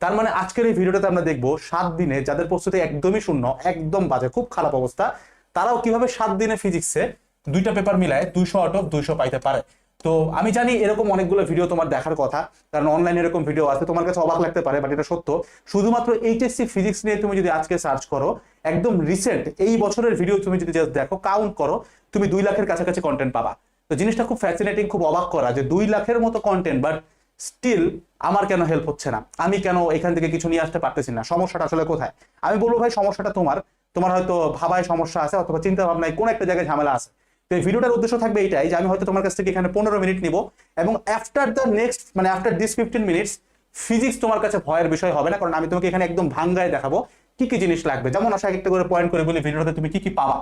তার মানে আজকের এই ভিডিওটাতে আমরা দেখবো 7 দিনে যাদের প্রস্তুতি একদমই শূন্য, একদম বাজে, খুব খারাপ অবস্থা, তারাও কিভাবে 7 দিনে ফিজিক্সে 2টা পেপার মিলায় 200 আউট অফ 200 পাইতে পারে। তো আমি জানি এরকম অনেকগুলো ভিডিও তোমার দেখার কথা, কারণ অনলাইনে এরকম ভিডিও আছে, তোমার কাছে অবাক লাগতে পারে, বাট এটা সত্য। শুধুমাত্র এইচএসসি ফিজিক্স নিয়ে তুমি যদি আজকে সার্চ করো, একদম রিসেন্ট এই বছরের ভিডিও তুমি যদি জাস্ট দেখো, কাউন্ট করো, তুমি 2 লাখের কাছাকাছি কন্টেন্ট পাবা। তো জিনিসটা খুব ফ্যাসিনেটিং, খুব অবাক করা যে 2 লাখের মতো কন্টেন্ট, বাট স্টিল আমার কেন হেল্প হচ্ছে না, আমি কেন এখান থেকে কিছু নিয়ে আসতে পারতেছি না, সমস্যাটা আসলে কোথায়? আমি বলবো ভাই, সমস্যাটা তোমার তোমার হয়তো ভাবায় সমস্যা আছে, অথবা চিন্তা ভাবনায় কোন একটা জায়গায় ঝামেলা আছে। তো এই ভিডিওটার উদ্দেশ্য থাকবে এইটাই যে আমি হয়তো তোমার কাছ থেকে এখানে 15 মিনিট নিব, এবং আফটার দ্য নেক্সট মানে আফটার দিস 15 মিনিটস ফিজিক্স তোমার কাছে ভয়ের বিষয় হবে না, কারণ আমি তোমাকে এখানে একদম ভাঙ্গায় দেখাবো কি কি জিনিস লাগবে। যেমন আসলে একটা করে পয়েন্ট করে বলি ভিডিওতে তুমি কি কি পাবা।